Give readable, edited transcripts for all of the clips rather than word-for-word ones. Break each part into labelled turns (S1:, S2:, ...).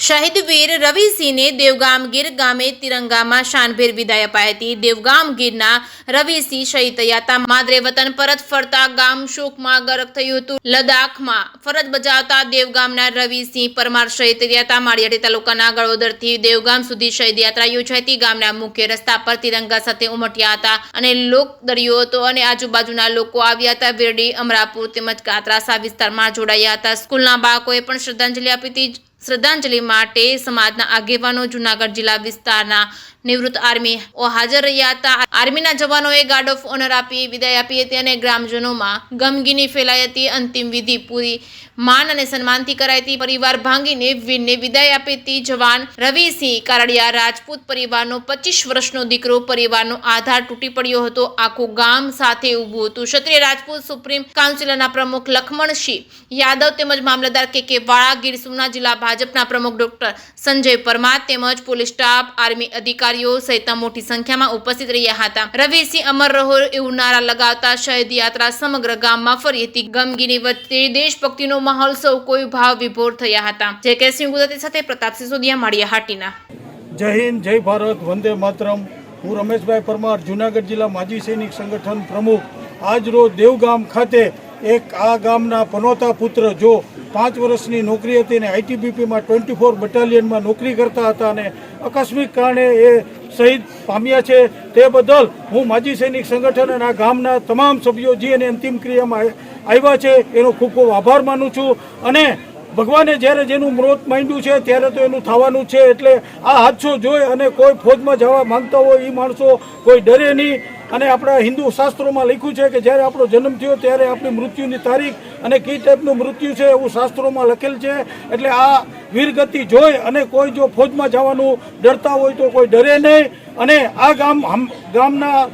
S1: શહીદ વીર રવિસિંહ ને દેવગામ ગીર ગામે તિરંગામાં શાનભેર વિદાય અપાઈ હતી। દેવગામ ગીરના રવિસિંહ શહીદ થયા હતા। માદરે વતન પરત ફરતા ગામ શોકમાં ગરક થયું હતું। લદ્દાખમાં ફરજ બજાવતા દેવગામના રવિસિંહ પરમાર શહીદ થયા હતા। માળિયાટી તાલુકાના ગળોદરથી દેવગામ સુધી શહીદ યાત્રા યોજાઈ હતી। ગામના મુખ્ય રસ્તા પર તિરંગા સાથે ઉમટ્યા હતા અને લોક દરિયો હતો અને આજુબાજુના લોકો આવ્યા હતા। વેરડી, અમરાપુર તેમજ કાતરાસા વિસ્તારમાં જોડાયા હતા। સ્કૂલના બાળકોએ પણ શ્રદ્ધાંજલિ આપી હતી। શ્રદ્ધાંજલિ માટે સમાજના આગેવાનો, જૂનાગઢ જિલ્લા વિસ્તારના નિવૃત્ત આર્મીઓ હાજર રહ્યા હતા। આર્મીના જવાનોએ ગાર્ડ ઓફ ઓનર આપી વિદાય આપી હતી અને ગ્રામજનોમાં ગમગીની ફેલાઈ હતી। અંતિમ વિધિ પૂરી માન અને સન્માનથી કરાઈ હતી। પરિવાર ભાંગીને વીરને વિદાય આપી હતી। જવાન રવિસિંહ કારડિયા રાજપૂત પરિવારનો 25 વર્ષનો દીકરો। પરિવારનો આધાર તૂટી પડ્યો હતો। આખું ગામ સાથે ઊભું હતું। ક્ષત્રિય રાજપૂત સુપ્રીમ કાઉન્સિલના પ્રમુખ લખમણસિંહ યાદવ તેમજ મામલતદાર કે વાળા, ગીર સોમનાથ જિલ્લા ભાજપના પ્રમુખ ડોક્ટર સંજય પરમાર તેમજ પોલીસ સ્ટાફ, આર્મી અધિકારીઓ સહિતના મોટી સંખ્યામાં ઉપસ્થિત રહ્યા હતા। રવિસિંહ અમર રહો એવું નારા લગાવતા શહીદ યાત્રા સમગ્ર ગામમાં ફરી હતી। ગમગીની વચ્ચે દેશભક્તિનો માહોલ, સૌ કોઈ ભાવ વિભોર થયા હતા। જય કે સિંહ ગુજરાતી સાથે પ્રતાપ સિસોદિયા, માળિયાહાટીના।
S2: જય હિન્દ, જય ભારત, વંદે માતરમ। હું રમેશભાઈ પરમાર, જૂનાગઢ જિલ્લા માજી સૈનિક સંગઠન પ્રમુખ। આજ રોજ દેવગામ ખાતે એક આ ગામના પનોતા પુત્ર જો 5 વર્ષની નોકરી હતી ને આઈટીબીપીમાં 24 બટાલિયનમાં નોકરી કરતા હતા અને આકસ્મિક કારણે એ શહીદ પામ્યા છે। તે બદલ હું માજી સૈનિક સંગઠન અને આ ગામના તમામ સભ્યો જે એને અંતિમ ક્રિયામાં આવ્યા છે એનો ખૂબ ખૂબ આભાર માનું છું। અને ભગવાને જ્યારે જેનું મૃત માંડ્યું છે ત્યારે તો એનું થવાનું છે। એટલે આ હાદસો જોઈ અને કોઈ ફોજમાં જવા માંગતા હોય એ માણસો કોઈ ડરે નહીં। અને આપણા હિન્દુ શાસ્ત્રોમાં લખ્યું છે કે જ્યારે આપણો જન્મ થયો ત્યારે આપણી મૃત્યુની તારીખ અને કઈ ટાઈપનું મૃત્યુ છે એવું શાસ્ત્રોમાં લખેલ છે। એટલે આ વીરગતિ જોઈ અને કોઈ જો ફોજમાં જવાનું ડરતા હોય તો કોઈ ડરે નહીં। અને આ ગામના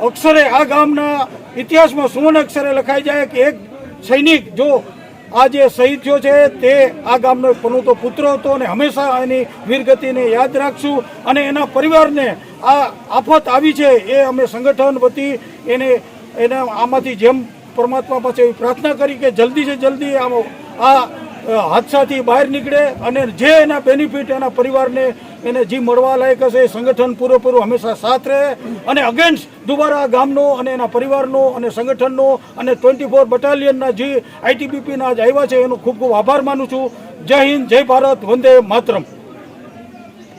S2: અક્ષરે, આ ગામના ઇતિહાસમાં સુવર્ણ અક્ષરે લખાઈ જાય કે એક સૈનિક જો આ જે શહીદ થયો છે તે આ ગામનો પનોતો પુત્ર હતો અને હંમેશા એની વીરગતિને યાદ રાખશું। અને એના પરિવારને આ આફત આવી છે એ અમે સંગઠન વતી એને આમાંથી જેમ પરમાત્મા પાસે પ્રાર્થના કરી કે જલ્દી સે જલ્દી આ હાદસાથી બહાર નીકળે અને જે એના બેનિફિટ એના પરિવારને એને જે મળવા લાયક હશે એ સંગઠન પૂરેપૂરું હંમેશા સાથ રહે। અને અગેન્સ્ટ દુબારા ગામનો અને એના પરિવારનો અને સંગઠનનો અને 24 બટાલિયનના જે આઈટીબીપીના જ આવ્યા છે એનો ખૂબ ખૂબ આભાર માનું છું। જય હિન્દ, જય ભારત, વંદે માતરમ।